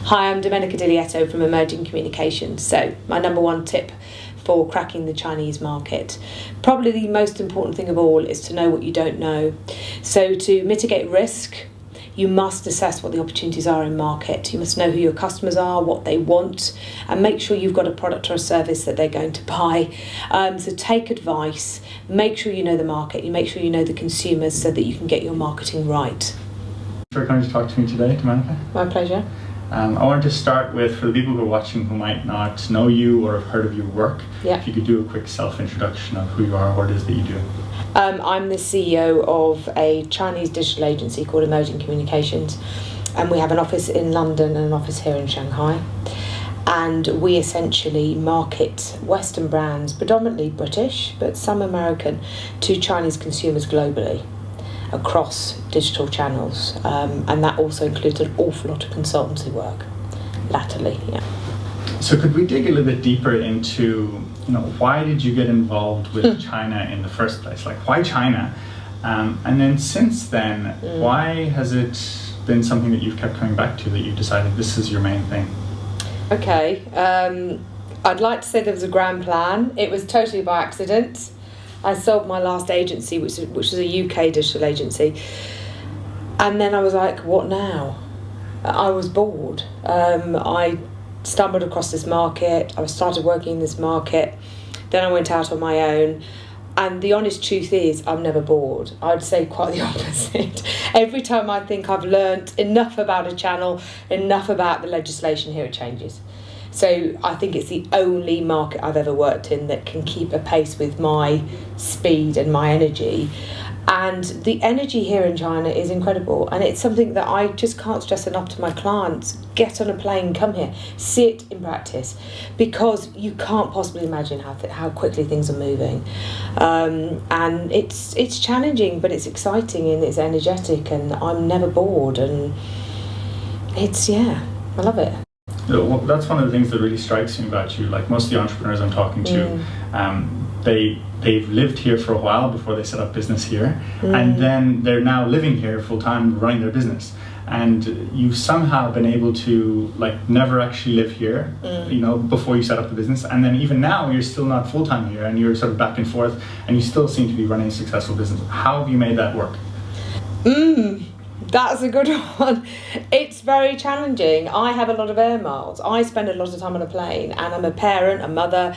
Hi, I'm Domenica di Lieto from Emerging Communications. So, my number one tip for cracking the Chinese market. Probably the most important thing of all is to know what you don't know. So, to mitigate risk, you must assess what the opportunities are in market. You must know who your customers are, what they want, and make sure you've got a product or a service that they're going to buy. So take advice, make sure you know the market, you make sure you know the consumers so that you can get your marketing right. Thanks for coming to talk to me today, Domenica. My pleasure. I wanted to start with, for the people who are watching who might not know you or have heard of your work, if you could do a quick self-introduction of who you are, what it is that you do. I'm the CEO of a Chinese digital agency called Emerging Communications, and we have an office in London and an office here in Shanghai. And we essentially market Western brands, predominantly British, but some American, to Chinese consumers globally across digital channels. And that also includes an awful lot of consultancy work, latterly, So could we dig a little bit deeper into, why did you get involved with China in the first place? Like, why China? And then since then, why has it been something that you've kept coming back to, that you've decided this is your main thing? Okay, I'd like to say there was a grand plan. It was totally by accident. I sold my last agency, which was a UK digital agency. And then I was like, what now? I was bored. I stumbled across this market. I started working in this market. Then I went out on my own. And the honest truth is, I'm never bored. I'd say quite the opposite. Every time I think I've learnt enough about a channel, enough about the legislation here, it changes. So I think it's the only market I've ever worked in that can keep a pace with my speed and my energy. And the energy here in China is incredible. And it's something that I just can't stress enough to my clients. Get on a plane, come here, see it in practice. Because you can't possibly imagine how quickly things are moving. And it's challenging, but it's exciting and it's energetic. And I'm never bored. And I love it. Well, that's one of the things that really strikes me about you. Like most of the entrepreneurs I'm talking to, they've lived here for a while before they set up business here, and then they're now living here full time, running their business. And you've somehow been able to never actually live here, before you set up the business, and then even now you're still not full time here, and you're sort of back and forth, and you still seem to be running a successful business. How have you made that work? That's a good one. It's very challenging. I have a lot of air miles. I spend a lot of time on a plane, and I'm a parent, a mother,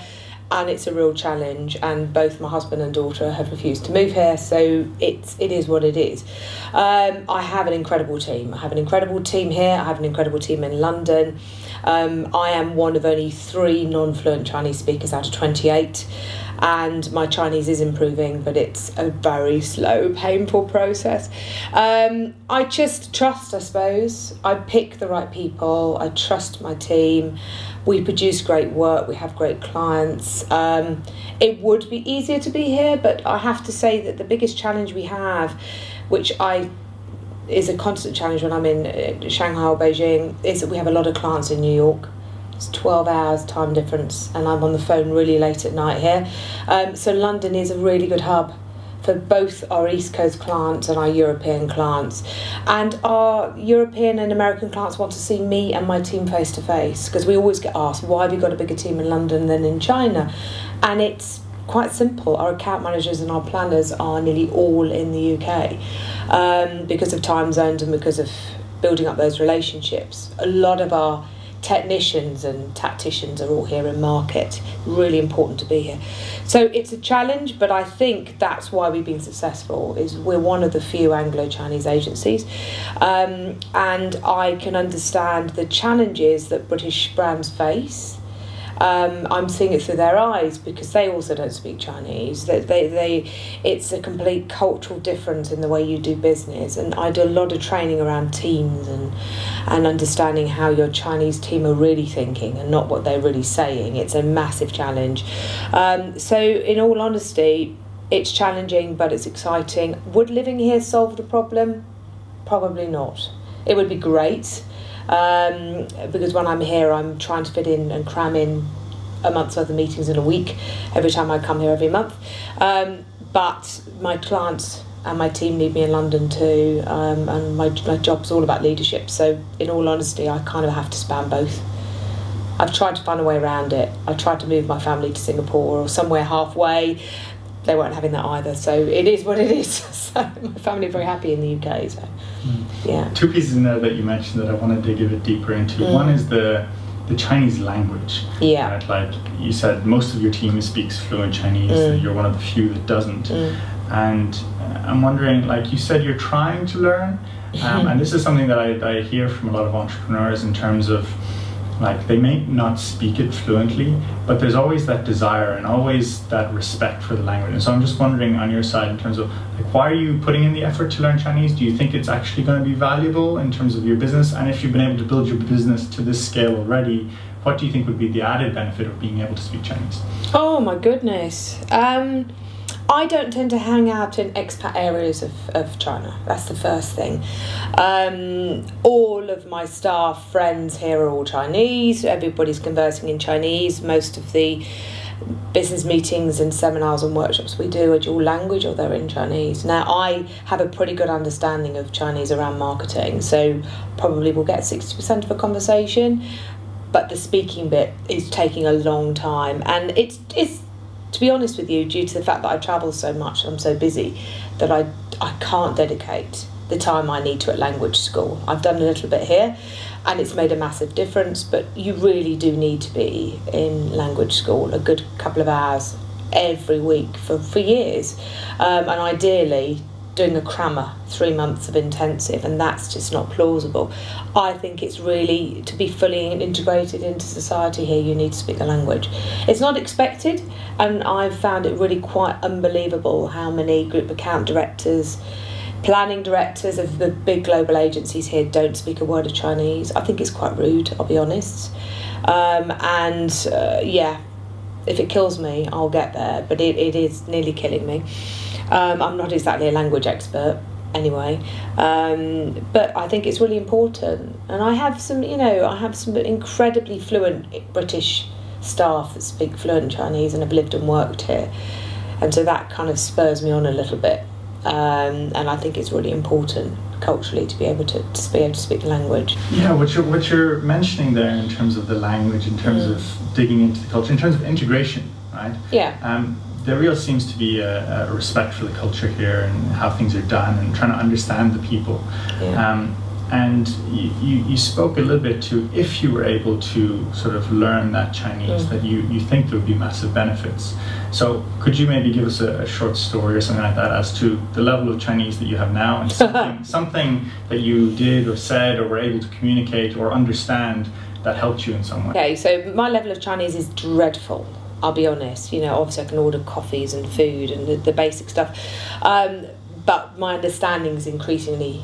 and it's a real challenge. And both my husband and daughter have refused to move here, so it is what it is. I have an incredible team. I have an incredible team here. I have an incredible team in London. I am one of only 3 non-fluent Chinese speakers out of 28. And my Chinese is improving, but it's a very slow, painful process. I just trust, I suppose. I pick the right people. I trust my team. We produce great work. We have great clients. It would be easier to be here, but I have to say that the biggest challenge we have, which is a constant challenge when I'm in Shanghai or Beijing, is that we have a lot of clients in New York. It's 12 hours time difference, and I'm on the phone really late at night here. So London is a really good hub for both our East Coast clients and our European clients. And our European and American clients want to see me and my team face to face, because we always get asked, why have you got a bigger team in London than in China? And it's quite simple. Our account managers and our planners are nearly all in the UK because of time zones and because of building up those relationships. A lot of our technicians and tacticians are all here in market. Really important to be here. So it's a challenge, but I think that's why we've been successful, is we're one of the few Anglo-Chinese agencies. And I can understand the challenges that British brands face. I'm seeing it through their eyes because they also don't speak Chinese. It's a complete cultural difference in the way you do business. And I do a lot of training around teams and understanding how your Chinese team are really thinking and not what they're really saying. It's a massive challenge. So in all honesty, it's challenging, but it's exciting. Would living here solve the problem? Probably not. It would be great. Because when I'm here, I'm trying to fit in and cram in a month's worth of meetings in a week every time I come here every month. But my clients and my team need me in London too, and my job's all about leadership. So in all honesty, I kind of have to span both. I've tried to find a way around it. I tried to move my family to Singapore or somewhere halfway. They weren't having that either, so it is what it is. So my family are very happy in the UK. So yeah. Two pieces in there that you mentioned that I wanted to give a deeper into. One is the Chinese language. Yeah. Right? Like you said, most of your team speaks fluent Chinese. You're one of the few that doesn't. And I'm wondering, like you said, you're trying to learn, and this is something that I hear from a lot of entrepreneurs in terms of, like, they may not speak it fluently, but there's always that desire and always that respect for the language. And so I'm just wondering on your side in terms of, like, why are you putting in the effort to learn Chinese? Do you think it's actually going to be valuable in terms of your business? And if you've been able to build your business to this scale already, what do you think would be the added benefit of being able to speak Chinese? Oh my goodness. I don't tend to hang out in expat areas of China. That's the first thing. All of my staff, friends here are all Chinese. Everybody's conversing in Chinese. Most of the business meetings and seminars and workshops we do are dual language, or they're in Chinese. Now, I have a pretty good understanding of Chinese around marketing, so probably we'll get 60% of a conversation, but the speaking bit is taking a long time. And it's to be honest with you, due to the fact that I travel so much, I'm so busy, that I can't dedicate the time I need to at language school. I've done a little bit here, and it's made a massive difference, but you really do need to be in language school a good couple of hours every week for years, and ideally doing a crammer, 3 months of intensive, and that's just not plausible. I think it's really, to be fully integrated into society here, you need to speak the language. It's not expected, and I've found it really quite unbelievable how many group account directors, planning directors of the big global agencies here don't speak a word of Chinese. I think it's quite rude, I'll be honest. Yeah, if it kills me, I'll get there, but it is nearly killing me. I'm not exactly a language expert anyway, but I think it's really important. And I have some incredibly fluent British staff that speak fluent Chinese and have lived and worked here, and so that kind of spurs me on a little bit. And I think it's really important culturally to be able to speak the language. Yeah, what you're mentioning there in terms of the language, in terms of digging into the culture, in terms of integration, right? Yeah. There really seems to be a respect for the culture here and how things are done, and trying to understand the people. Yeah. And you spoke a little bit to, if you were able to sort of learn that Chinese, that you think there would be massive benefits. So could you maybe give us a short story or something like that as to the level of Chinese that you have now, and something that you did or said or were able to communicate or understand that helped you in some way? Okay, so my level of Chinese is dreadful, I'll be honest. Obviously I can order coffees and food and the basic stuff, but my understanding is increasingly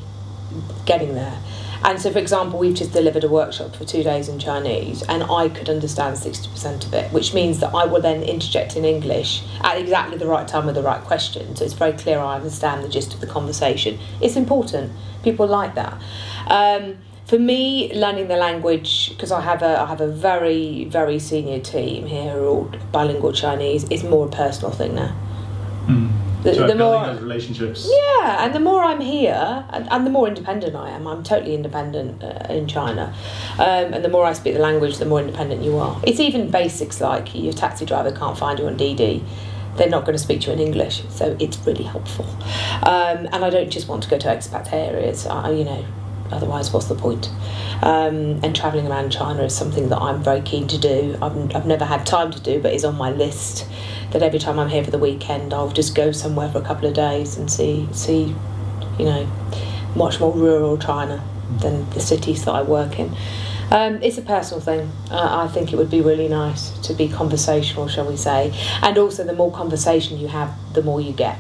getting there. And so, for example, we've just delivered a workshop for 2 days in Chinese, and I could understand 60% of it, which means that I will then interject in English at exactly the right time with the right question, so it's very clear I understand the gist of the conversation. It's important. People like that. For me, learning the language, because I have a very, very senior team here who are all bilingual Chinese, is more a personal thing now. So the more those relationships. Yeah, and the more I'm here, and the more independent I am. I'm totally independent in China, and the more I speak the language, the more independent you are. It's even basics like your taxi driver can't find you on DD. They're not going to speak to you in English, so it's really helpful. And I don't just want to go to expat areas. Otherwise, what's the point? And travelling around China is something that I'm very keen to do. I've never had time to do, but is on my list. That every time I'm here for the weekend, I'll just go somewhere for a couple of days and see, much more rural China than the cities that I work in. It's a personal thing. I think it would be really nice to be conversational, shall we say. And also, the more conversation you have, the more you get.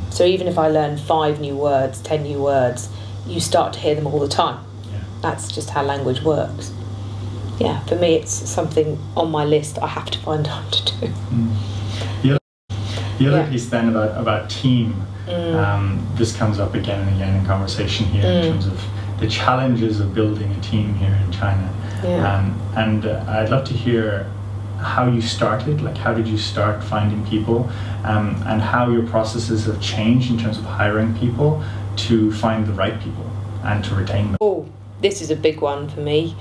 So even if I learn 5 new words, 10 new words, you start to hear them all the time. Yeah. That's just how language works. Yeah, for me, it's something on my list I have to find time to do. The other piece then about team, this comes up again and again in conversation here in terms of the challenges of building a team here in China. Yeah. And I'd love to hear how you started, like how did you start finding people, and how your processes have changed in terms of hiring people to find the right people and to retain them? Oh, this is a big one for me.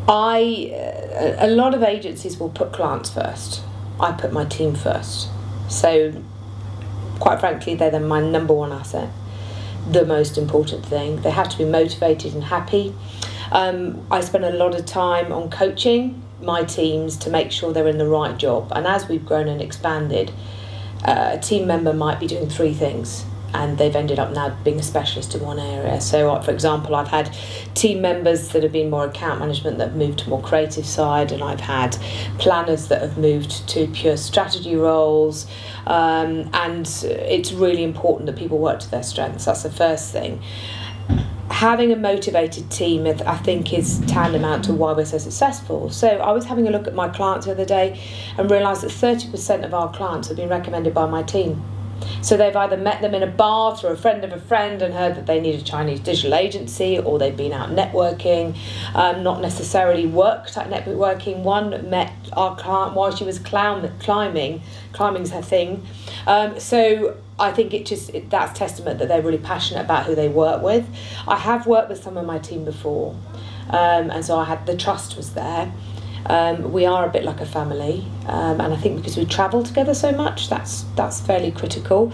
A lot of agencies will put clients first. I put my team first. So, quite frankly, they're my number one asset. The most important thing. They have to be motivated and happy. I spend a lot of time on coaching my teams to make sure they're in the right job. And as we've grown and expanded, a team member might be doing 3 things, and they've ended up now being a specialist in one area. So, for example, I've had team members that have been more account management that have moved to more creative side, and I've had planners that have moved to pure strategy roles. And it's really important that people work to their strengths. That's the first thing. Having a motivated team, I think, is tantamount to why we're so successful. So I was having a look at my clients the other day and realised that 30% of our clients have been recommended by my team. So they've either met them in a bar through a friend of a friend and heard that they need a Chinese digital agency, or they've been out networking, not necessarily worked at networking. One met our client while she was climbing. Climbing's her thing. So I think that's testament that they're really passionate about who they work with. I have worked with some of my team before, and so the trust was there. We are a bit like a family, and I think because we travel together so much, that's fairly critical.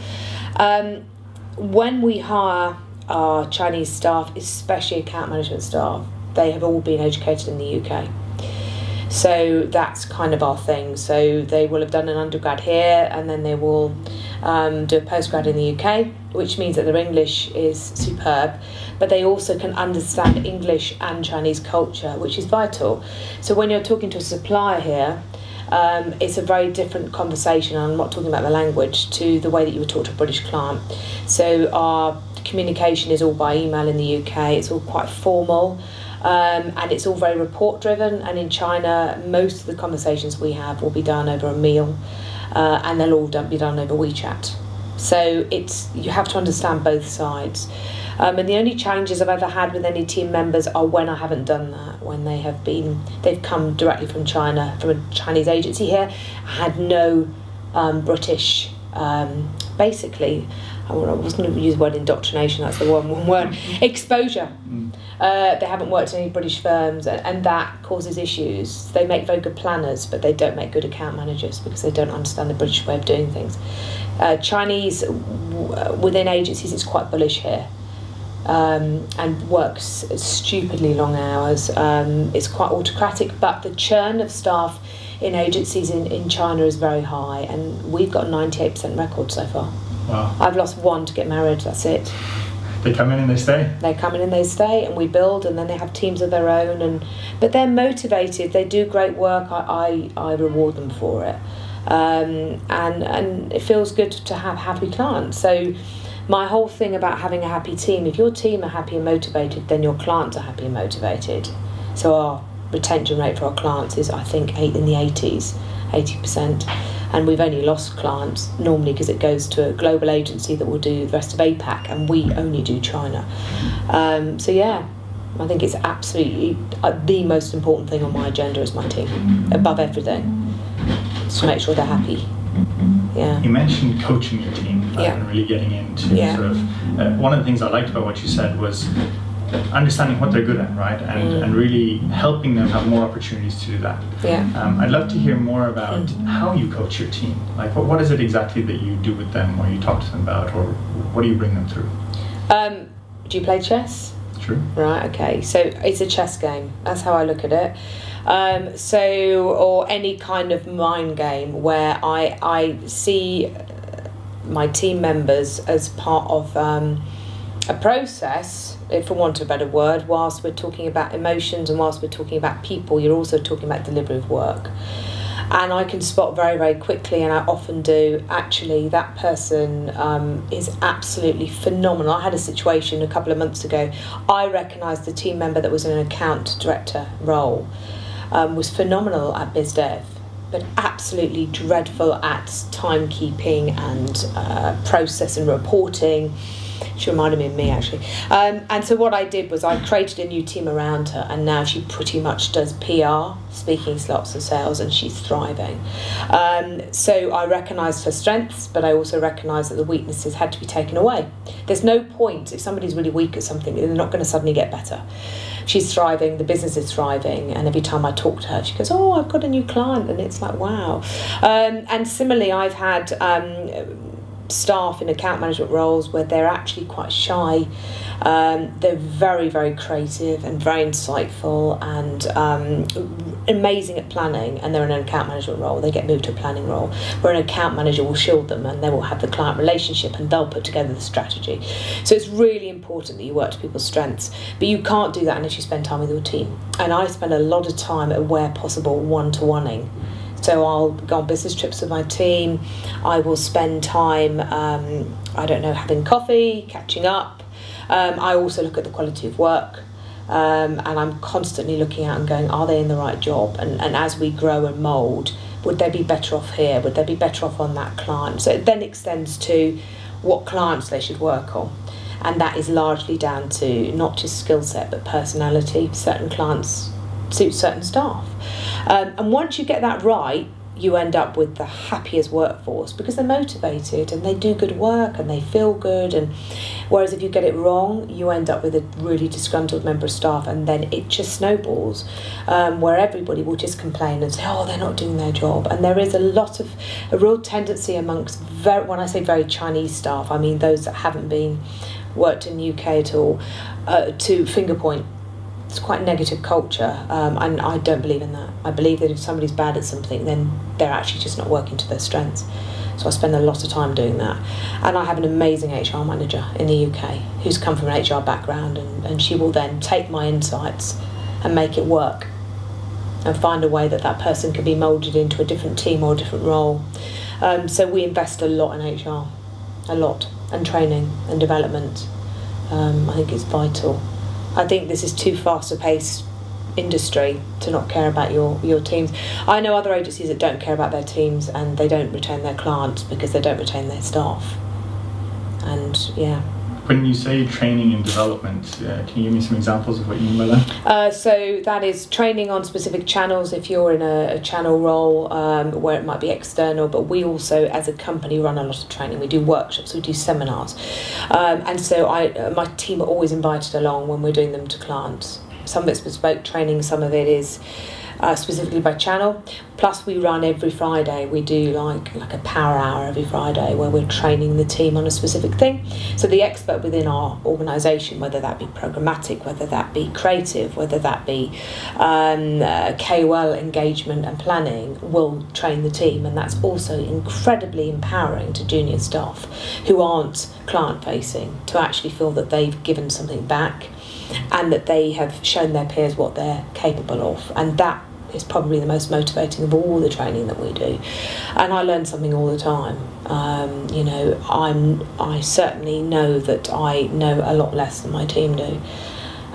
When we hire our Chinese staff, especially account management staff, they have all been educated in the UK. So that's kind of our thing. So they will have done an undergrad here, and then they will do a postgrad in the UK, which means that their English is superb, but they also can understand English and Chinese culture, which is vital. So when you're talking to a supplier here, it's a very different conversation. I'm not talking about the language to the way that you would talk to a British client. So our communication is all by email in the UK. It's all quite formal. And it's all very report driven, and in China most of the conversations we have will be done over a meal, and they'll all be done over WeChat. So you have to understand both sides, and the only challenges I've ever had with any team members are when I haven't done that, when they've come directly from China, from a Chinese agency here, had no British, basically, I wasn't going to use the word indoctrination, that's the one word, exposure. They haven't worked in any British firms, and that causes issues. They make very good planners, but they don't make good account managers because they don't understand the British way of doing things. Chinese, within agencies, it's quite bullish here, and works stupidly long hours. It's quite autocratic, but the churn of staff in agencies in China is very high, and we've got a 98% record so far. Wow. I've lost one to get married, that's it. They come in and they stay? They come in and they stay, and we build, and then they have teams of their own, but they're motivated, they do great work, I reward them for it. And it feels good to have happy clients. So my whole thing about having a happy team, if your team are happy and motivated, then your clients are happy and motivated. So our retention rate for our clients is, I think, in the 80%. And we've only lost clients normally because it goes to a global agency that will do the rest of APAC, and we only do China. So yeah, I think it's absolutely the most important thing on my agenda is my team, above everything, to make sure they're happy. Yeah. You mentioned coaching your team and really getting into sort of one of the things I liked about what you said was understanding what they're good at, right? And really helping them have more opportunities to do that. Yeah. I'd love to hear more about how you coach your team. Like, what is it exactly that you do with them, or you talk to them about, or what do you bring them through? Do you play chess? True. Right, okay. So it's a chess game. That's how I look at it. Or any kind of mind game where I see my team members as part of a process, for want of a better word. Whilst we're talking about emotions and whilst we're talking about people, you're also talking about delivery of work. And I can spot very, very quickly, and I often do, actually, that person is absolutely phenomenal. I had a situation a couple of months ago. I recognised the team member that was in an account director role was phenomenal at biz dev, but absolutely dreadful at timekeeping and process and reporting. She reminded me of me, actually. And so what I did was I created a new team around her, and now she pretty much does PR, speaking, slots and sales, and she's thriving. So I recognised her strengths, but I also recognised that the weaknesses had to be taken away. There's no point, if somebody's really weak at something, they're not going to suddenly get better. She's thriving, the business is thriving, and every time I talk to her, she goes, oh, I've got a new client, and it's like, wow. And similarly, I've had staff in account management roles where they're actually quite shy. They're very, very creative and very insightful and amazing at planning, and they're in an account management role. They get moved to a planning role where an account manager will shield them, and they will have the client relationship, and they'll put together the strategy. So it's really important that you work to people's strengths, but you can't do that unless you spend time with your team. And I spend a lot of time, where possible, one-to-oneing. So I'll go on business trips with my team. I will spend time, having coffee, catching up. I also look at the quality of work, and I'm constantly looking out and going, are they in the right job? And as we grow and mould, would they be better off here? Would they be better off on that client? So it then extends to what clients they should work on. And that is largely down to not just skill set, but personality. Certain clients suit certain staff. And once you get that right, you end up with the happiest workforce because they're motivated and they do good work and they feel good. And whereas if you get it wrong, you end up with a really disgruntled member of staff, and then it just snowballs, where everybody will just complain and say, oh, they're not doing their job. And there is a real tendency amongst, when I say very Chinese staff, I mean those that haven't worked in the UK at all, to finger point. It's quite a negative culture, and I don't believe in that. I believe that if somebody's bad at something, then they're actually just not working to their strengths. So I spend a lot of time doing that. And I have an amazing HR manager in the UK who's come from an HR background, and she will then take my insights and make it work and find a way that person can be moulded into a different team or a different role. So we invest a lot in HR, a lot, and training and development. I think it's vital. I think this is too fast a paced industry to not care about your teams. I know other agencies that don't care about their teams, and they don't retain their clients because they don't retain their staff. And yeah. When you say training and development, can you give me some examples of what you mean by that? So that is training on specific channels if you're in a channel role, where it might be external, but we also as a company run a lot of training. We do workshops, we do seminars, and so my team are always invited along when we're doing them to clients. Some of it's bespoke training, some of it is specifically by channel. Plus we run every Friday, we do like a power hour every Friday where we're training the team on a specific thing. So the expert within our organisation, whether that be programmatic, whether that be creative, whether that be KOL engagement and planning, will train the team. And that's also incredibly empowering to junior staff who aren't client facing, to actually feel that they've given something back and that they have shown their peers what they're capable of. And that is probably the most motivating of all the training that we do. And I learn something all the time. I certainly know that I know a lot less than my team do.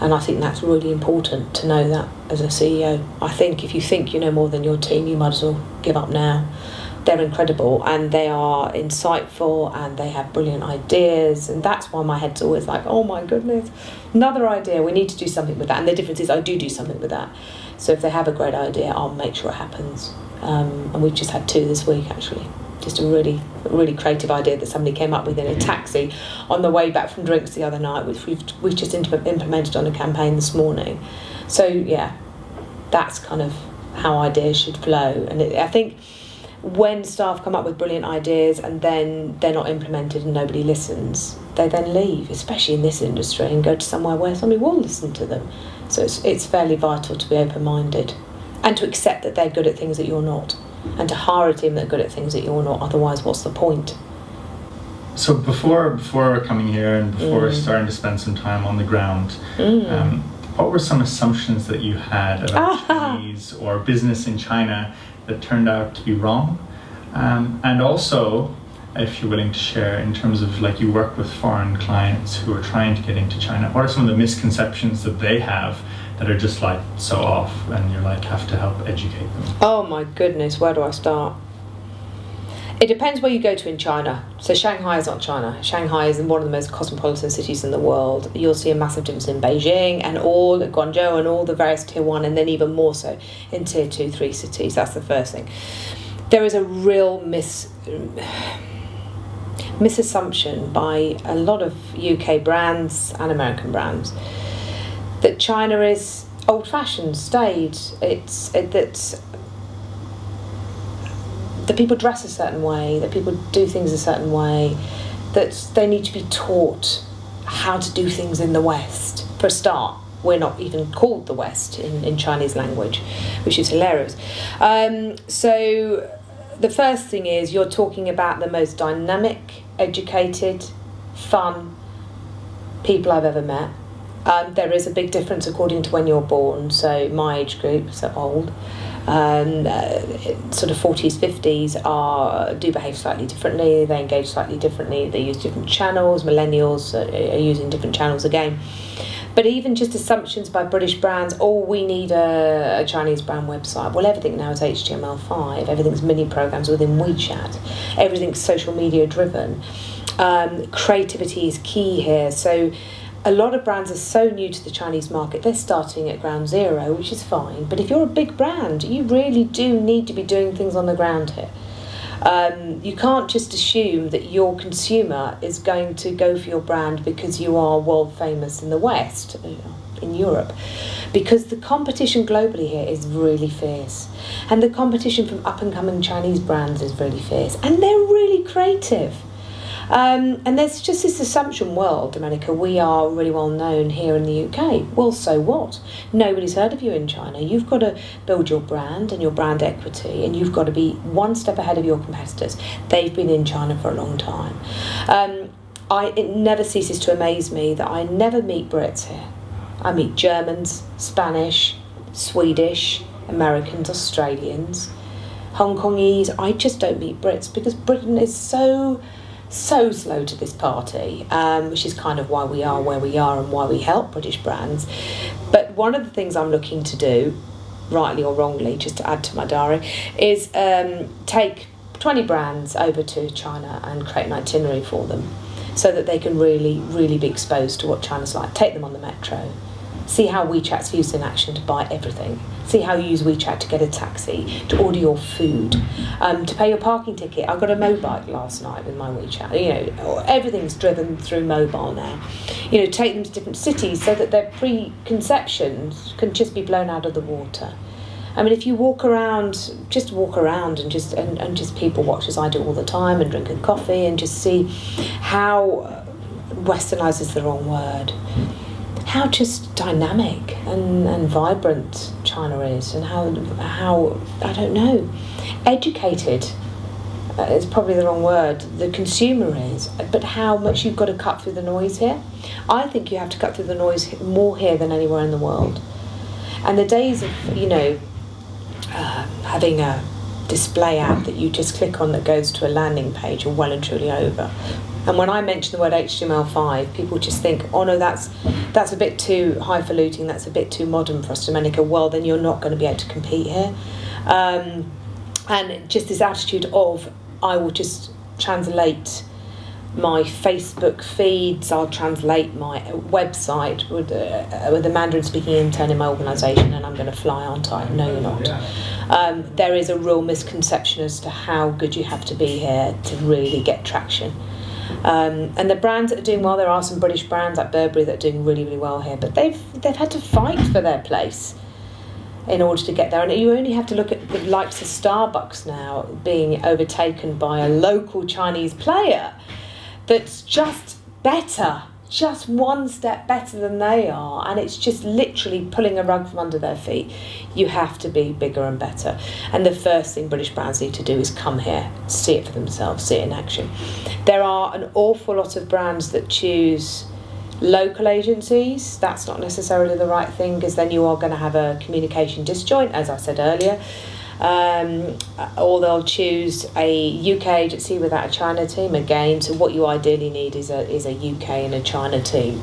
And I think that's really important to know that as a CEO. I think if you think you know more than your team, you might as well give up now. They're incredible, and they are insightful, and they have brilliant ideas, and that's why my head's always like, oh my goodness, another idea, we need to do something with that. And the difference is I do something with that. So if they have a great idea, I'll make sure it happens. And we've just had 2 this week, actually. Just a really creative idea that somebody came up with in a taxi on the way back from drinks the other night, which we've just implemented on a campaign this morning. So yeah, that's kind of how ideas should flow. And I think when staff come up with brilliant ideas and then they're not implemented and nobody listens, they then leave, especially in this industry, and go to somewhere where somebody will listen to them. So it's fairly vital to be open-minded and to accept that they're good at things that you're not, and to hire a team that are good at things that you're not. Otherwise, what's the point? So before coming here and before starting to spend some time on the ground, what were some assumptions that you had about Chinese or business in China that turned out to be wrong? And also, if you're willing to share, in terms of like you work with foreign clients who are trying to get into China, what are some of the misconceptions that they have that are just like so off, and you're like have to help educate them? Oh my goodness, where do I start? It depends where you go to in China. So Shanghai is not China. Shanghai is one of the most cosmopolitan cities in the world. You'll see a massive difference in Beijing and all Guangzhou and all the various tier 1, and then even more so in tier 2, 3 cities. That's the first thing. There is a real misassumption by a lot of UK brands and American brands that China is old-fashioned, staid. That people dress a certain way, that people do things a certain way, that they need to be taught how to do things in the West. For a start, we're not even called the West in Chinese language, which is hilarious. So the first thing is you're talking about the most dynamic, educated, fun people I've ever met. There is a big difference according to when you're born. So my age group, so old, sort of 40s, 50s do behave slightly differently. They engage slightly differently. They use different channels. Millennials are using different channels again. But even just assumptions by British brands, we need a Chinese brand website. Well, everything now is HTML5. Everything's mini programs within WeChat. Everything's social media driven. Creativity is key here. So a lot of brands are so new to the Chinese market, they're starting at ground zero, which is fine. But if you're a big brand, you really do need to be doing things on the ground here. You can't just assume that your consumer is going to go for your brand because you are world famous in the West, in Europe, because the competition globally here is really fierce. And the competition from up-and-coming Chinese brands is really fierce. And they're really creative. And there's just this assumption, well, Domenica, we are really well known here in the UK. Well, so what? Nobody's heard of you in China. You've got to build your brand and your brand equity, and you've got to be one step ahead of your competitors. They've been in China for a long time. It never ceases to amaze me that I never meet Brits here. I meet Germans, Spanish, Swedish, Americans, Australians, Hong Kongese. I just don't meet Brits because Britain is so slow to this party, which is kind of why we are where we are and why we help British brands. But one of the things I'm looking to do, rightly or wrongly, just to add to my diary, is take 20 brands over to China and create an itinerary for them so that they can really, really be exposed to what China's like. Take them on the metro. See how WeChat's used in action to buy everything. See how you use WeChat to get a taxi, to order your food, to pay your parking ticket. I got a motorbike last night with my WeChat. Everything's driven through mobile now. Take them to different cities so that their preconceptions can just be blown out of the water. I mean, if you walk around and just people watch, as I do all the time, and drink a coffee and just see how westernised is the wrong word. How just dynamic and vibrant China is, and how I don't know, educated is probably the wrong word, the consumer is, but how much you've got to cut through the noise here. I think you have to cut through the noise more here than anywhere in the world. And the days of, having a display ad that you just click on that goes to a landing page are well and truly over. And when I mention the word HTML5, people just think, oh no, that's a bit too highfalutin, that's a bit too modern for us, Domenica. Well, then you're not going to be able to compete here. And just this attitude of, I will just translate my Facebook feeds, I'll translate my website with a Mandarin-speaking intern in my organisation, and I'm going to fly, aren't I? No, you're not. There is a real misconception as to how good you have to be here to really get traction. And the brands that are doing well, there are some British brands like Burberry that are doing really, really well here, but they've had to fight for their place in order to get there. And you only have to look at the likes of Starbucks now being overtaken by a local Chinese player that's just better, just one step better than they are, and it's just literally pulling a rug from under their feet. You have to be bigger and better. And the first thing British brands need to do is come here, see it for themselves, see it in action. There are an awful lot of brands that choose local agencies. That's not necessarily the right thing, because then you are going to have a communication disjoint, as I said earlier. Or they'll choose a UK agency without a China team again. So what you ideally need is a UK and a China team.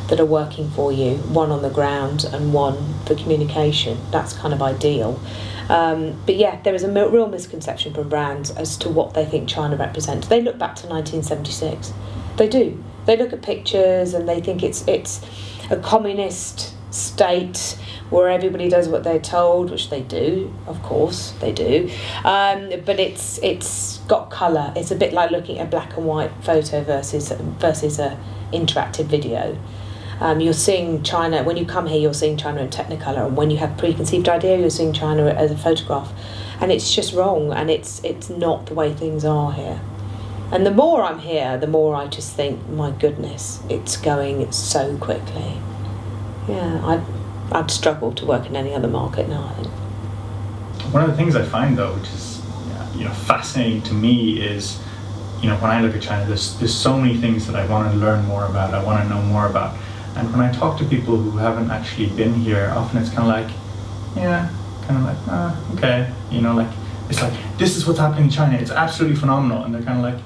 that are working for you, one on the ground and one for communication. That's kind of ideal. But yeah, there is a real misconception from brands as to what they think China represents. They look back to 1976. They do. They look at pictures and they think it's a communist state where everybody does what they're told, which they do, of course, they do. But it's got colour. It's a bit like looking at a black and white photo versus a interactive video. You're seeing China, when you come here, you're seeing China in Technicolor, and when you have preconceived idea, you're seeing China as a photograph. And it's just wrong, and it's not the way things are here. And the more I'm here, the more I just think, my goodness, it's going so quickly. Yeah, I'd struggle to work in any other market now, I think. One of the things I find, though, which is fascinating to me, is when I look at China, there's so many things that I want to learn more about, I want to know more about. And when I talk to people who haven't actually been here, often it's kind of like, okay, it's like, this is what's happening in China, it's absolutely phenomenal. And they're kind of like,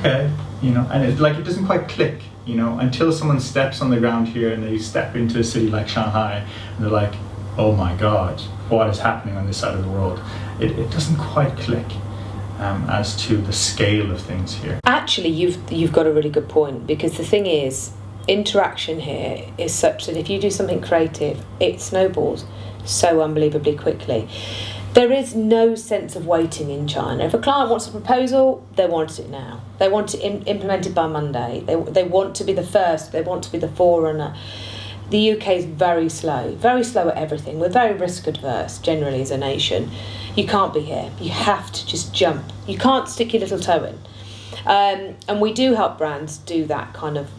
okay, and it doesn't quite click, until someone steps on the ground here and they step into a city like Shanghai, and they're like, oh my God, what is happening on this side of the world? It doesn't quite click. As to the scale of things here. Actually, you've got a really good point, because the thing is, interaction here is such that if you do something creative, it snowballs so unbelievably quickly. There is no sense of waiting in China. If a client wants a proposal, they want it now. They want it implemented by Monday. They want to be the first. They want to be the forerunner. The UK is very slow at everything. We're very risk adverse generally as a nation. You can't be here. You have to just jump. You can't stick your little toe in. And we do help brands do that kind of,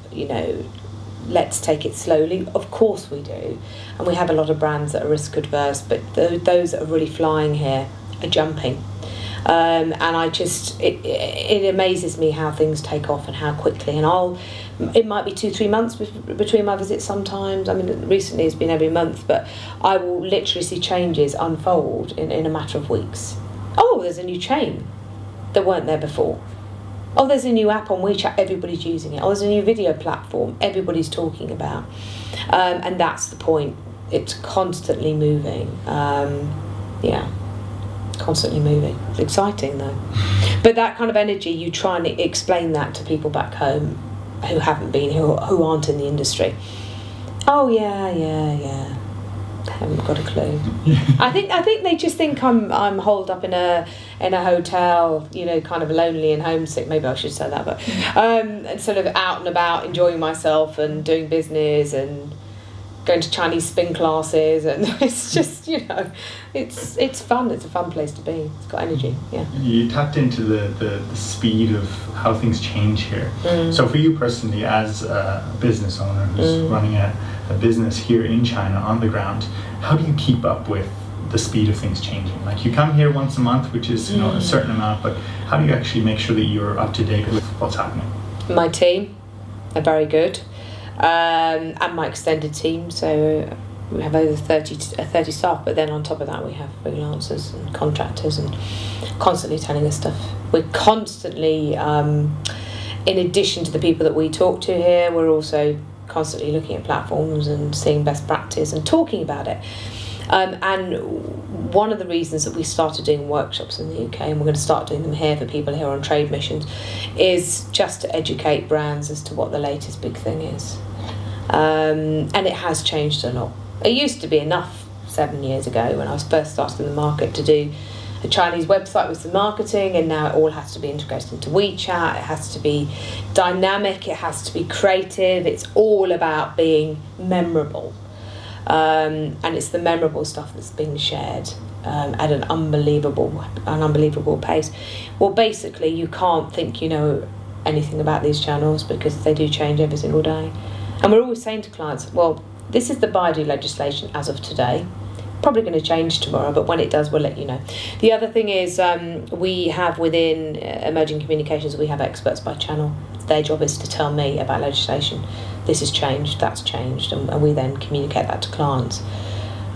let's take it slowly. Of course we do. And we have a lot of brands that are risk adverse, but those that are really flying here are jumping. And it amazes me how things take off and how quickly. And it might be 2-3 months between my visits sometimes. I mean, recently it's been every month, but I will literally see changes unfold in a matter of weeks. Oh, there's a new chain that weren't there before. Oh, there's a new app on WeChat, everybody's using it. Oh, there's a new video platform, everybody's talking about. And that's the point. It's constantly moving. Constantly moving. It's exciting though. But that kind of energy, you try and explain that to people back home who haven't been, who aren't in the industry. Oh yeah. Haven't got a clue. I think they just think I'm holed up in a hotel, kind of lonely and homesick. Maybe I should say that, but and sort of out and about, enjoying myself and doing business and going to Chinese spin classes, and it's just it's fun. It's a fun place to be. It's got energy. Yeah. You tapped into the speed of how things change here. So for you personally, as a business owner who's running a business here in China on the ground, how do you keep up with the speed of things changing? Like, you come here once a month, which is a certain amount, but how do you actually make sure that you're up to date with what's happening? My team are very good. And my extended team, so we have over 30 staff, but then on top of that we have freelancers and contractors, and constantly telling us stuff. We're constantly, in addition to the people that we talk to here, we're also constantly looking at platforms and seeing best practice and talking about it. And one of the reasons that we started doing workshops in the UK, and we're going to start doing them here for people here on trade missions, is just to educate brands as to what the latest big thing is. And it has changed a lot. It used to be enough 7 years ago when I was first starting in the market to do a Chinese website with some marketing, and now it all has to be integrated into WeChat. It has to be dynamic, it has to be creative. It's all about being memorable. And it's the memorable stuff that's being shared at an unbelievable pace. Well, basically, you can't think you know anything about these channels because they do change every single day. And we're always saying to clients, well, this is the Baidu legislation as of today. Probably going to change tomorrow, but when it does, we'll let you know. The other thing is we have within emerging communications, we have experts by channel. Their job is to tell me about legislation. This has changed, that's changed, and we then communicate that to clients.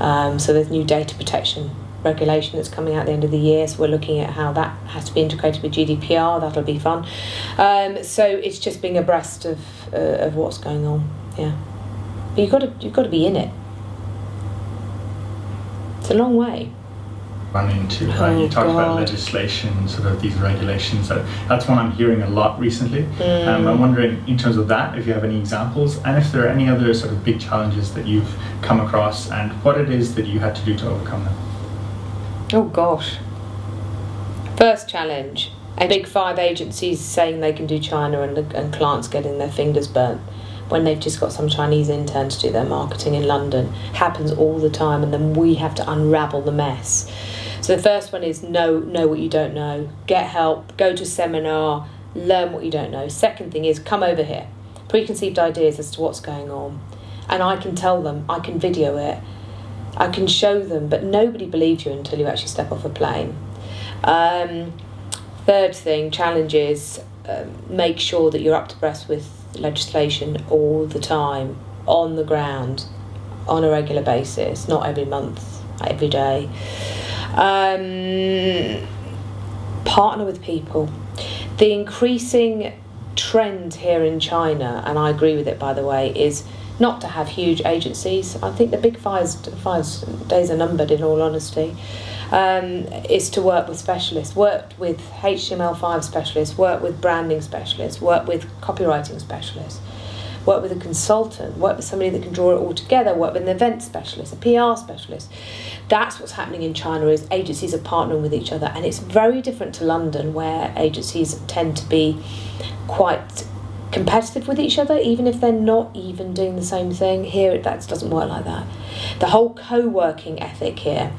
So there's new data protection regulation that's coming out at the end of the year, so we're looking at how that has to be integrated with GDPR. That'll be fun. So it's just being abreast of what's going on. Yeah. But you've got to be in it. It's a long way. Run into, right? You talked about legislation, sort of these regulations. That's one I'm hearing a lot recently. I'm wondering, in terms of that, if you have any examples, and if there are any other sort of big challenges that you've come across, and what it is that you had to do to overcome them. Oh gosh. First challenge, a big 5 agencies saying they can do China, and clients getting their fingers burnt when they've just got some Chinese intern to do their marketing in London. Happens all the time, and then we have to unravel the mess. So the first one is know what you don't know. Get help, go to a seminar, learn what you don't know. Second thing is come over here. Preconceived ideas as to what's going on. And I can tell them, I can video it, I can show them, but nobody believes you until you actually step off a plane. Third thing, challenge is make sure that you're up to breast with legislation all the time, on the ground, on a regular basis, not every month, every day. Partner with people. The increasing trend here in China, and I agree with it by the way, is not to have huge agencies. I think the big five's days are numbered, in all honesty. Is to work with specialists, work with HTML5 specialists, work with branding specialists, work with copywriting specialists, work with a consultant, work with somebody that can draw it all together, work with an event specialist, a PR specialist. That's what's happening in China, is agencies are partnering with each other, and it's very different to London, where agencies tend to be quite competitive with each other, even if they're not even doing the same thing. Here, that doesn't work like that. The whole co-working ethic here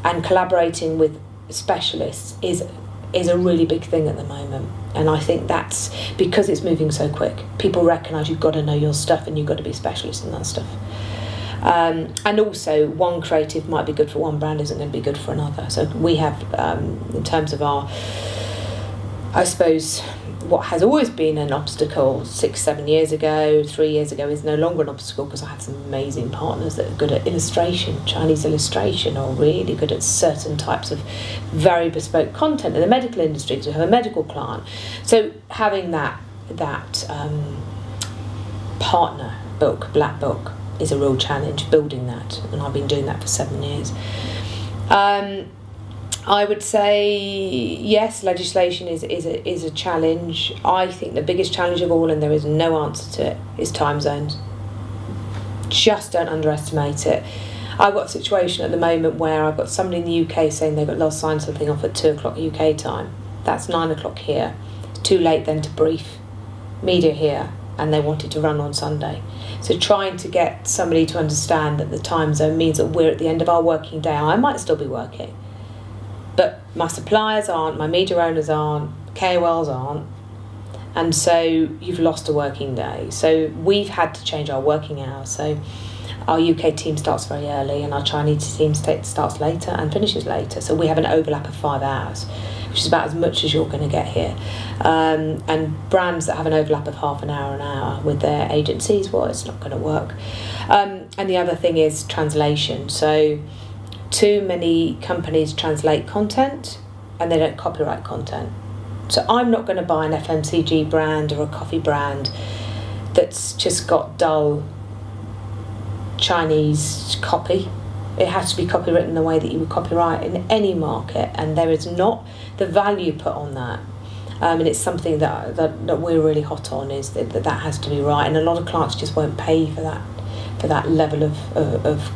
and collaborating with specialists is a really big thing at the moment, and I think that's because it's moving so quick. People recognise you've got to know your stuff, and you've got to be a specialist in that stuff. And also, one creative might be good for one brand isn't going to be good for another. So we have, in terms of our, I suppose, what has always been an obstacle 6-7 years ago, 3 years ago, is no longer an obstacle, because I have some amazing partners that are good at illustration, Chinese illustration, or really good at certain types of very bespoke content in the medical industry, because we have a medical client. So having that partner book, black book, is a real challenge, building that, and I've been doing that for 7 years. I would say yes, legislation is a challenge. I think the biggest challenge of all, and there is no answer to it, is time zones. Just don't underestimate it. I've got a situation at the moment where I've got somebody in the UK saying they've got last signed something off at 2 o'clock UK time. That's 9 o'clock here. It's too late then to brief media here, and they wanted to run on Sunday. So trying to get somebody to understand that the time zone means that we're at the end of our working day. I might still be working, but my suppliers aren't, my media owners aren't, KOLs aren't, and so you've lost a working day. So we've had to change our working hours. So our UK team starts very early, and our Chinese team starts later and finishes later. So we have an overlap of 5 hours, which is about as much as you're going to get here. And brands that have an overlap of half an hour with their agencies, well, it's not going to work. And the other thing is translation. So too many companies translate content and they don't copyright content. So I'm not going to buy an FMCG brand or a coffee brand that's just got dull Chinese copy. It has to be copywritten the way that you would copyright in any market, and there is not the value put on that. And it's something that we're really hot on, is that has to be right, and a lot of clients just won't pay for that level of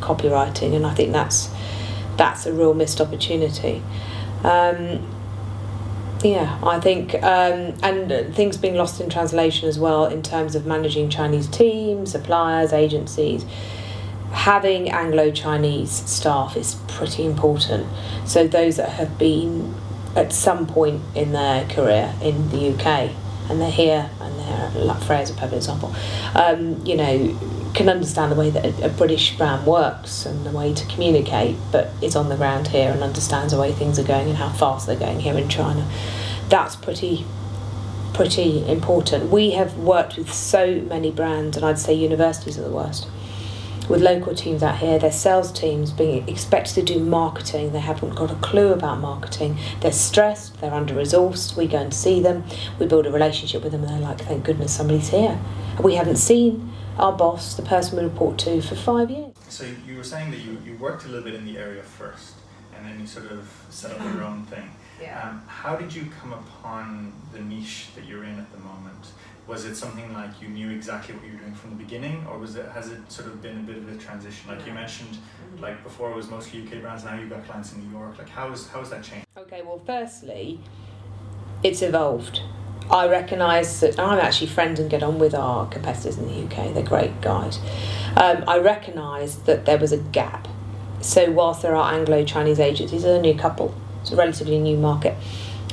copywriting, and I think that's a real missed opportunity. I think and things being lost in translation as well, in terms of managing Chinese teams, suppliers, agencies. Having Anglo-Chinese staff is pretty important. So those that have been at some point in their career in the UK, and they're here, and they're like Freya as a perfect example, can understand the way that a British brand works and the way to communicate, but is on the ground here and understands the way things are going and how fast they're going here in China. That's pretty important. We have worked with so many brands, and I'd say universities are the worst, with local teams out here, their sales teams being expected to do marketing. They haven't got a clue about marketing. They're stressed, they're under-resourced. We go and see them, we build a relationship with them, and they're like, thank goodness somebody's here. We haven't seen our boss, the person we report to, for 5 years. So you were saying that you worked a little bit in the area first, and then you sort of set up your own thing. Yeah. How did you come upon the niche that you're in at the moment? Was it something like you knew exactly what you were doing from the beginning, or has it sort of been a bit of a transition? Like you mentioned, like before it was mostly UK brands, now you've got clients in New York. Like how has that changed? Okay, well, firstly, it's evolved. I recognise that I'm actually friends and get on with our competitors in the UK. They're great guys. I recognised that there was a gap. So whilst there are Anglo-Chinese agencies, there's only a couple. It's a relatively new market.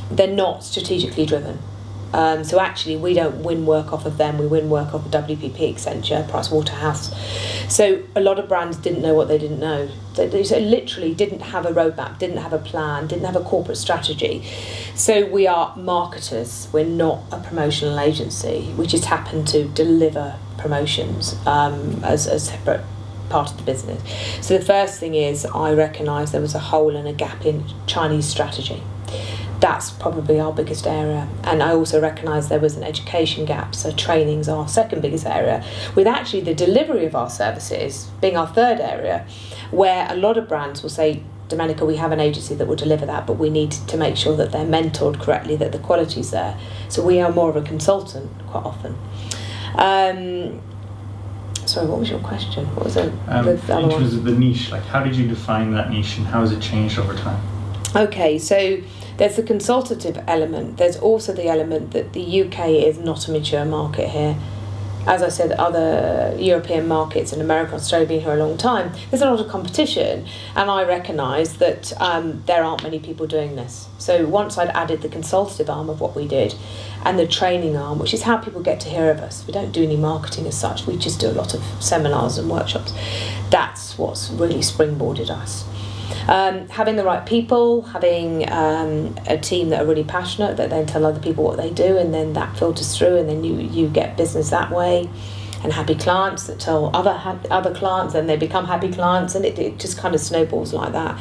They're not strategically driven. So actually, we don't win work off of them. We win work off of WPP, Accenture, Pricewaterhouse. So a lot of brands didn't know what they didn't know. They literally didn't have a roadmap, didn't have a plan, didn't have a corporate strategy. So we are marketers. We're not a promotional agency. We just happen to deliver promotions as a separate part of the business. So the first thing is I recognised there was a hole and a gap in Chinese strategy. That's probably our biggest area. And I also recognise there was an education gap, so training's our second biggest area, with actually the delivery of our services being our third area, where a lot of brands will say, Domenica, we have an agency that will deliver that, but we need to make sure that they're mentored correctly, that the quality's there. So we are more of a consultant quite often. Sorry, what was your question? What was the other one? In terms of the niche, like how did you define that niche and how has it changed over time? Okay, so there's the consultative element. There's also the element that the UK is not a mature market here. As I said, other European markets and America, Australia have been here a long time. There's a lot of competition, and I recognise that there aren't many people doing this. So once I'd added the consultative arm of what we did and the training arm, which is how people get to hear of us. We don't do any marketing as such. We just do a lot of seminars and workshops. That's what's really springboarded us. Having the right people, having a team that are really passionate, that then tell other people what they do, and then that filters through, and then you get business that way, and happy clients that tell other clients, and they become happy clients, and it just kind of snowballs like that.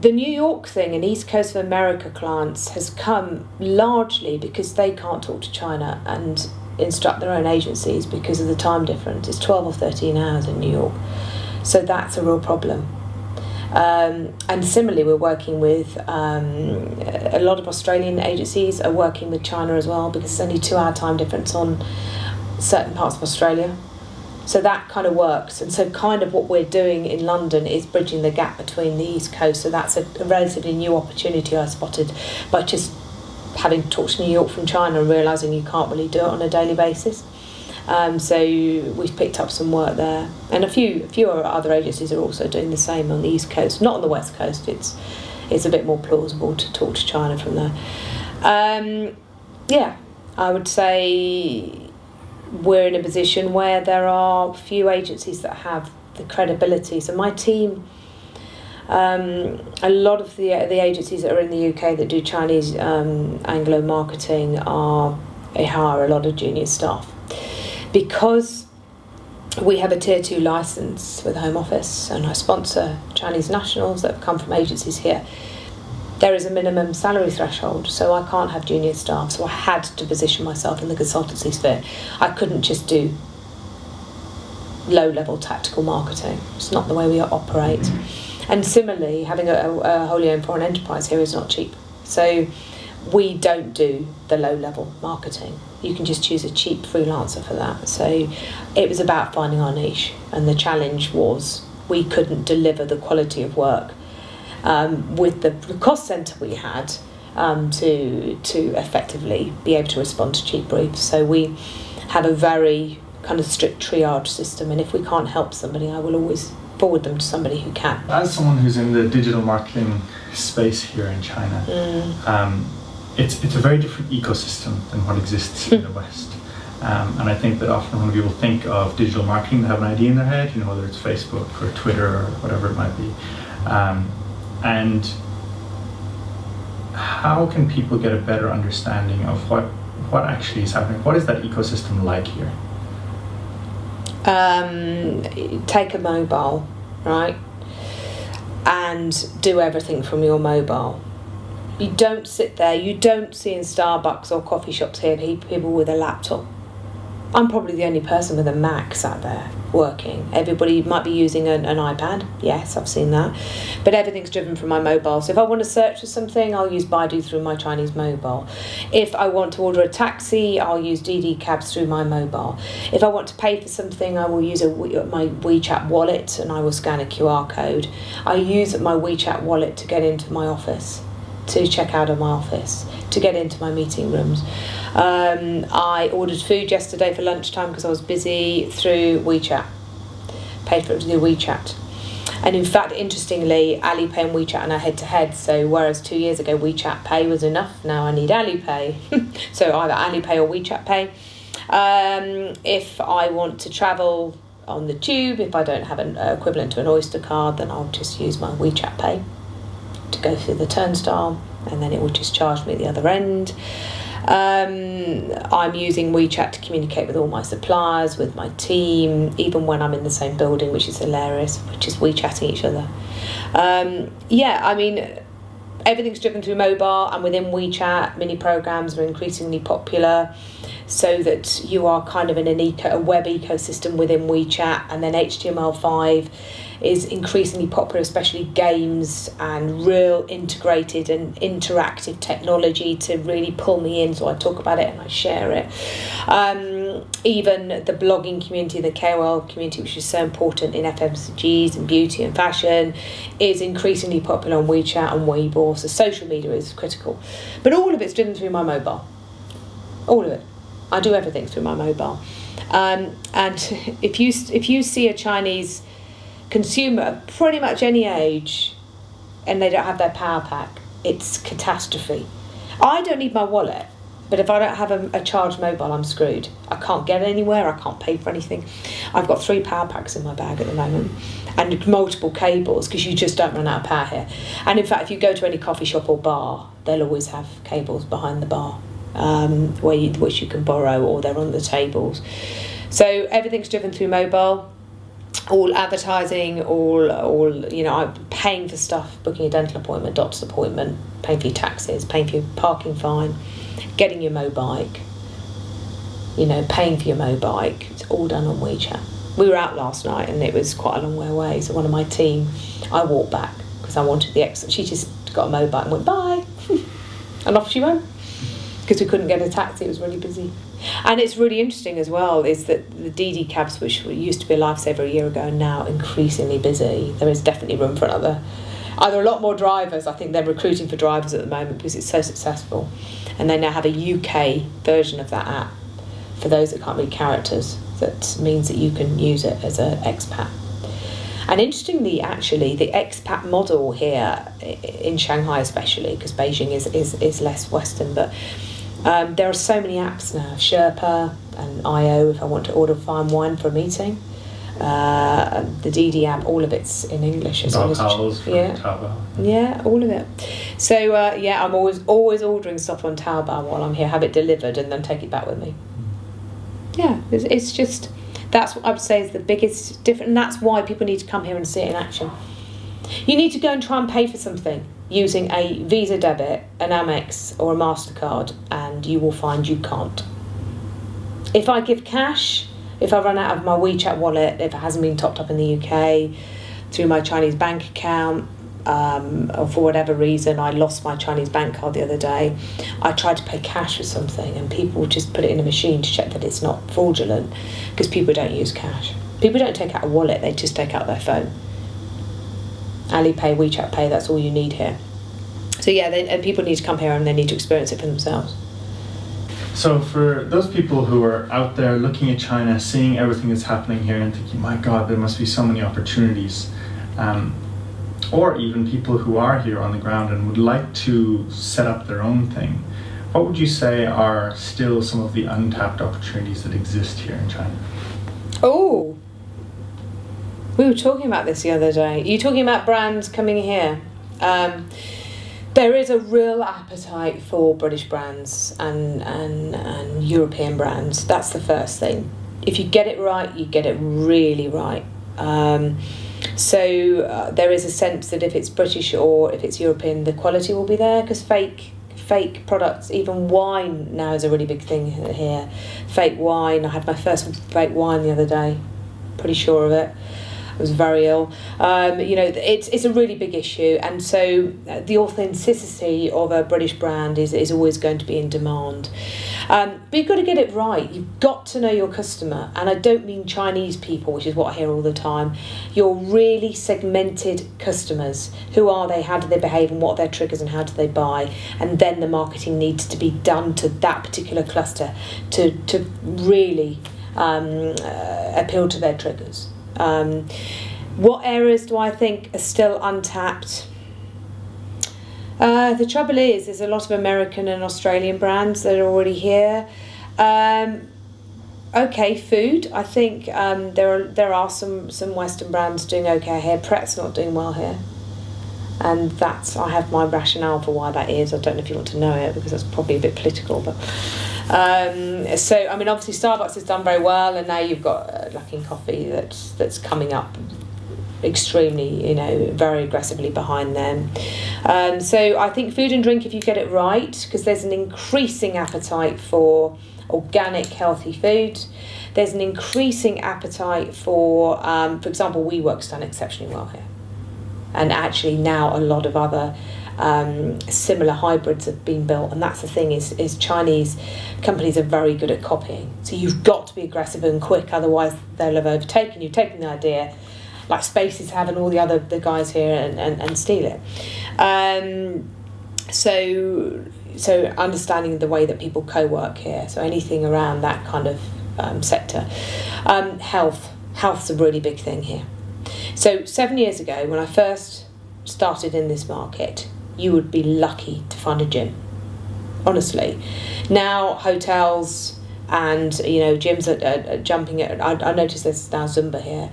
The New York thing and East Coast of America clients has come largely because they can't talk to China and instruct their own agencies because of the time difference. It's 12 or 13 hours in New York. So that's a real problem. And similarly, we're working with a lot of Australian agencies are working with China as well, because there's only 2 hour time difference on certain parts of Australia. So that kind of works. And so kind of what we're doing in London is bridging the gap between the East Coast. So that's a relatively new opportunity I spotted by just having talked to New York from China and realising you can't really do it on a daily basis. So we've picked up some work there, and a few other agencies are also doing the same on the East Coast, not on the West Coast. It's a bit more plausible to talk to China from there. Yeah, I would say we're in a position where there are few agencies that have the credibility. So my team, a lot of the agencies that are in the UK that do Chinese Anglo marketing they hire a lot of junior staff. Because we have a Tier 2 licence with Home Office and I sponsor Chinese nationals that have come from agencies here, there is a minimum salary threshold, so I can't have junior staff. So I had to position myself in the consultancy sphere. I couldn't just do low-level tactical marketing. It's not the way we operate. And similarly, having a wholly owned foreign enterprise here is not cheap. So we don't do the low-level marketing. You can just choose a cheap freelancer for that. So it was about finding our niche, and the challenge was we couldn't deliver the quality of work with the cost centre we had to effectively be able to respond to cheap briefs. So we have a very kind of strict triage system, and if we can't help somebody, I will always forward them to somebody who can. As someone who's in the digital marketing space here in China, it's a very different ecosystem than what exists in the West. And I think that often when people think of digital marketing, they have an idea in their head, whether it's Facebook or Twitter or whatever it might be. And how can people get a better understanding of what actually is happening? What is that ecosystem like here? Take a mobile, right? And do everything from your mobile. You don't sit there, you don't see in Starbucks or coffee shops here people with a laptop. I'm probably the only person with a Mac sat there working. Everybody might be using an iPad. Yes, I've seen that. But everything's driven from my mobile. So if I want to search for something, I'll use Baidu through my Chinese mobile. If I want to order a taxi, I'll use DD cabs through my mobile. If I want to pay for something, I will use my WeChat wallet and I will scan a QR code. I use my WeChat wallet to get into my office, to check out of my office, to get into my meeting rooms. I ordered food yesterday for lunchtime because I was busy through WeChat. Paid for it through WeChat. And in fact, interestingly, Alipay and WeChat are now head-to-head. So whereas 2 years ago WeChat Pay was enough, now I need Alipay. So either Alipay or WeChat Pay. If I want to travel on the tube, if I don't have an equivalent to an Oyster card, then I'll just use my WeChat Pay to go through the turnstile, and then it will just charge me at the other end. I'm using WeChat to communicate with all my suppliers, with my team, even when I'm in the same building, which is hilarious, which is WeChatting each other. Everything's driven through mobile, and within WeChat, mini programs are increasingly popular, so that you are kind of in a web ecosystem within WeChat, and then HTML5 is increasingly popular, especially games and real integrated and interactive technology to really pull me in. So I talk about it and I share it. Even the blogging community, the KOL community, which is so important in FMCGs and beauty and fashion, is increasingly popular on WeChat and Weibo. So social media is critical. But all of it's driven through my mobile. All of it. I do everything through my mobile. And if you see a Chinese consumer of pretty much any age and they don't have their power pack, it's catastrophe. I don't need my wallet, but if I don't have a charged mobile, I'm screwed. I can't get anywhere, I can't pay for anything. I've got 3 power packs in my bag at the moment and multiple cables, because you just don't run out of power here. And in fact, if you go to any coffee shop or bar, they'll always have cables behind the bar, which you can borrow, or they're on the tables. So everything's driven through mobile. All advertising, I'm paying for stuff, booking a dental appointment, doctor's appointment, paying for your taxes, paying for your parking fine, getting your mobike, paying for your mobike. It's all done on WeChat. We were out last night and it was quite a long way away, so one of my team, I walked back because I wanted the exit. She just got a mobike and went, bye. And off she went, because we couldn't get a taxi, it was really busy. And it's really interesting as well is that the DD cabs, which used to be a lifesaver a year ago, are now increasingly busy. There is definitely room for either a lot more drivers. I think they're recruiting for drivers at the moment because it's so successful. And they now have a UK version of that app for those that can't read characters. That means that you can use it as an expat. And interestingly, actually, the expat model here in Shanghai especially, because Beijing is less Western, but there are so many apps now, Sherpa and IO if I want to order fine wine for a meeting. The DD app, all of it's in English as well. Taobao. Yeah, all of it. So I'm always ordering stuff on Taobao while I'm here, have it delivered and then take it back with me. Yeah, it's just, that's what I would say is the biggest difference, and that's why people need to come here and see it in action. You need to go and try and pay for something using a Visa debit, an Amex or a MasterCard, and you will find you can't. If I give cash, if I run out of my WeChat wallet, if it hasn't been topped up in the UK, through my Chinese bank account, or for whatever reason, I lost my Chinese bank card the other day, I tried to pay cash for something and people just put it in a machine to check that it's not fraudulent, because people don't use cash. People don't take out a wallet, they just take out their phone. Alipay, WeChat Pay, that's all you need here. So and people need to come here and they need to experience it for themselves. So for those people who are out there looking at China, seeing everything that's happening here and thinking, my God, there must be so many opportunities, or even people who are here on the ground and would like to set up their own thing, what would you say are still some of the untapped opportunities that exist here in China? Oh, we were talking about this the other day. You're talking about brands coming here. There is a real appetite for British brands and European brands. That's the first thing. If you get it right, you get it really right. So there is a sense that if it's British or if it's European, the quality will be there, because fake fake products. Even wine now is a really big thing here. Fake wine. I had my first fake wine the other day. Pretty sure of it. I was very ill. It's a really big issue, and so the authenticity of a British brand is always going to be in demand. But you've got to get it right. You've got to know your customer, and I don't mean Chinese people, which is what I hear all the time. Your really segmented customers. Who are they? How do they behave? And what are their triggers? And how do they buy? And then the marketing needs to be done to that particular cluster to really appeal to their triggers. What areas do I think are still untapped? The trouble is, there's a lot of American and Australian brands that are already here. Okay, food. I think there are some Western brands doing okay here. Pret's not doing well here, and I have my rationale for why that is. I don't know if you want to know it, because that's probably a bit political, but. Obviously Starbucks has done very well, and now you've got Luckin Coffee that's coming up extremely, very aggressively behind them. So I think food and drink, if you get it right, because there's an increasing appetite for organic, healthy food. There's an increasing appetite for example, WeWork's done exceptionally well here. And actually now a lot of other similar hybrids have been built, and that's the thing is Chinese companies are very good at copying. So you've got to be aggressive and quick, otherwise they'll have overtaken you, taken the idea, like Spaces have and all the guys here, and steal it. So understanding the way that people co-work here, so anything around that kind of sector. Health's a really big thing here. So 7 years ago, when I first started in this market, you would be lucky to find a gym, honestly. Now hotels and gyms are jumping at. I noticed there's now Zumba here.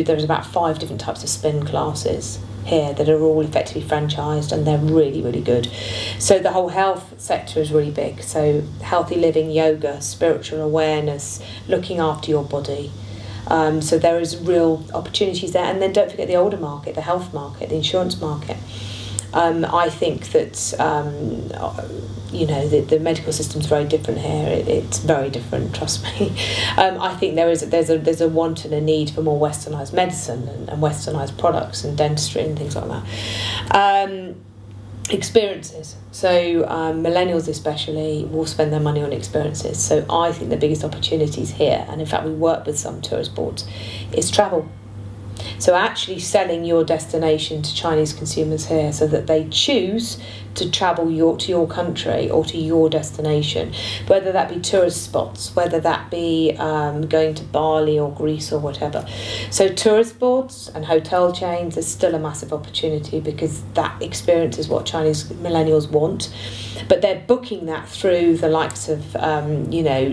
There's about 5 different types of spin classes here that are all effectively franchised, and they're really, really good. So the whole health sector is really big. So healthy living, yoga, spiritual awareness, looking after your body. So there is real opportunities there. And then don't forget the older market, the health market, the insurance market. I think that the medical system's very different here. It's very different, trust me. I think there's a want and a need for more westernised medicine and westernised products and dentistry and things like that. Experiences. So millennials especially will spend their money on experiences. So I think the biggest opportunities here, and in fact we work with some tourist boards, is travel. So actually selling your destination to Chinese consumers here so that they choose to travel to your country or to your destination, whether that be tourist spots, whether that be going to Bali or Greece or whatever. So tourist boards and hotel chains is still a massive opportunity, because that experience is what Chinese millennials want. But they're booking that through the likes of,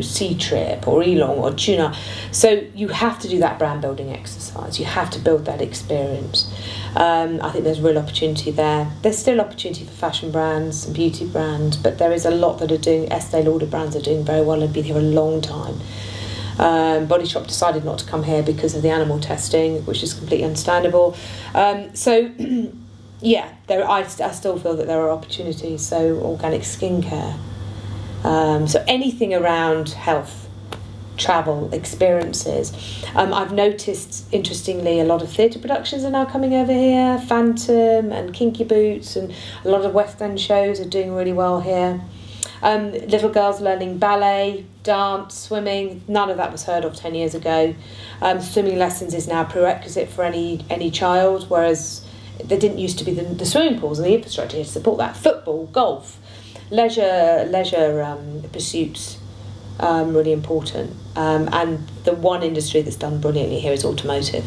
Sea Trip or Elong or Tuna. So you have to do that brand building exercise. You have to build that experience. I think there's real opportunity there. There's still opportunity for fashion brands and beauty brands, but there is a lot that are doing. Estee Lauder brands are doing very well and have been here a long time. Body Shop decided not to come here because of the animal testing, which is completely understandable. Yeah, I still feel that there are opportunities. So organic skincare, so anything around health, travel, experiences. I've noticed, interestingly, a lot of theatre productions are now coming over here. Phantom and Kinky Boots, and a lot of West End shows are doing really well here. Little girls learning ballet, dance, swimming. None of that was heard of 10 years ago. Swimming lessons is now a prerequisite for any child, whereas there didn't used to be the swimming pools and the infrastructure to support that. Football, golf, leisure pursuits, really important. And the one industry that's done brilliantly here is automotive.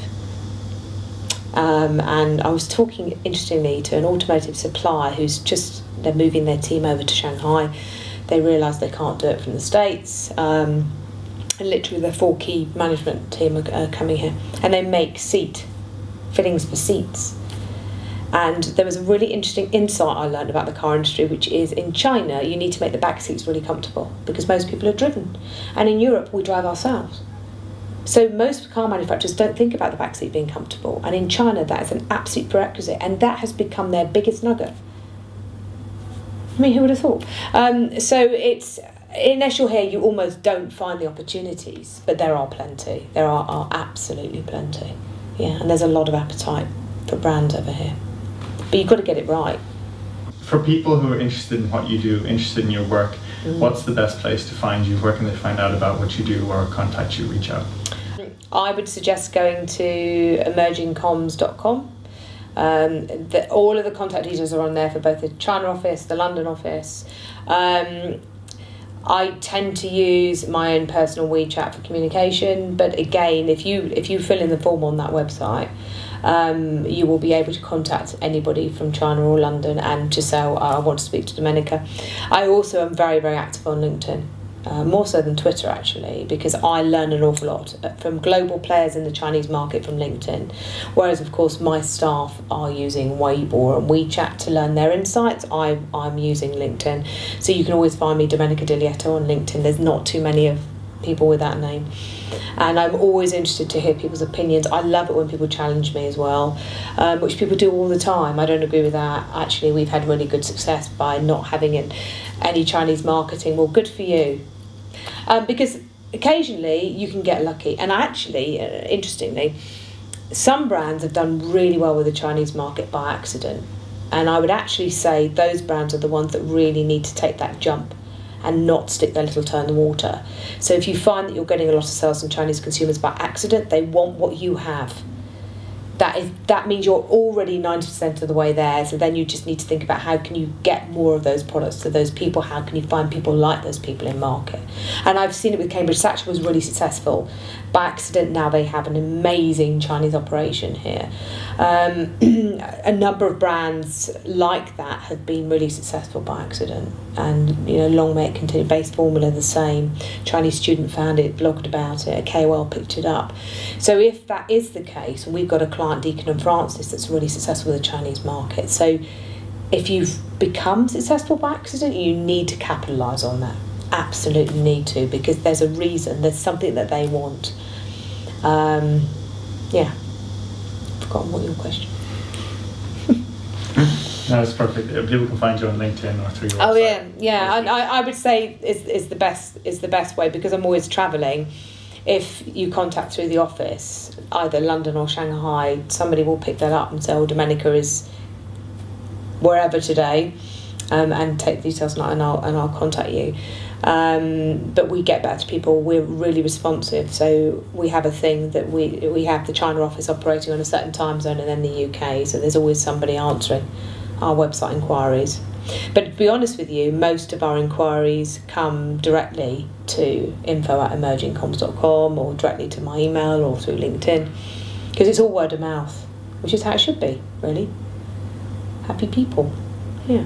And I was talking, interestingly, to an automotive supplier they're moving their team over to Shanghai. They realise they can't do it from the States. And literally their 4 key management team are coming here. And they make seat fittings for seats. And there was a really interesting insight I learned about the car industry, which is in China, you need to make the back seats really comfortable because most people are driven. And in Europe, we drive ourselves. So most car manufacturers don't think about the back seat being comfortable. And in China, that is an absolute prerequisite. And that has become their biggest nugget. I mean, who would have thought? So it's, unless you're here, you almost don't find the opportunities, but there are plenty. There are absolutely plenty. Yeah, and there's a lot of appetite for brands over here. But you've got to get it right. For people who are interested in what you do, interested in your work, what's the best place to find you? Where can they find out about what you do or contact you, reach out? I would suggest going to emergingcomms.com. All of the contact details are on there for both the China office, the London office. I tend to use my own personal WeChat for communication, but again, if you fill in the form on that website, you will be able to contact anybody from China or London and just say, I want to speak to Domenica. I also am very, very active on LinkedIn. More so than Twitter, actually, because I learn an awful lot from global players in the Chinese market from LinkedIn, whereas of course my staff are using Weibo and WeChat to learn their insights. I'm using LinkedIn, so you can always find me Domenica DiLieto on LinkedIn. There's not too many of people with that name, and I'm always interested to hear people's opinions. I love it when people challenge me as well, which people do all the time. I don't agree with that. Actually, we've had really good success by not having any Chinese marketing. Well, good for you. Because occasionally you can get lucky, and actually, interestingly, some brands have done really well with the Chinese market by accident, and I would actually say those brands are the ones that really need to take that jump and not stick their little toe in the water. So if you find that you're getting a lot of sales from Chinese consumers by accident, they want what you have. That means you're already 90% of the way there, so then you just need to think about how can you get more of those products to those people, how can you find people like those people in market. And I've seen it with Cambridge. Satchel was really successful by accident. Now they have an amazing Chinese operation here. A number of brands like that have been really successful by accident, and long may it continue. Base Formula the same. Chinese student found it, blogged about it, a KOL picked it up. So if that is the case, and we've got a client, Deacon and Francis, that's really successful with the Chinese market. So if you've become successful by accident, you need to capitalise on that. Absolutely need to, because there's a reason, there's something that they want. Forgotten what your question. No, it's perfect. People can find you on LinkedIn or through your website. Oh yeah. And I would say is the best way, because I'm always travelling. If you contact through the office, either London or Shanghai, somebody will pick that up and say, Domenica is wherever today, and take the details and I'll contact you. But we get back to people. We're really responsive. So we have a thing that we have the China office operating on a certain time zone, and then the UK. So there's always somebody answering our website inquiries. But to be honest with you, most of our inquiries come directly to info@emergingcomms.com or directly to my email or through LinkedIn, because it's all word of mouth, which is how it should be, really. Happy people. Yeah.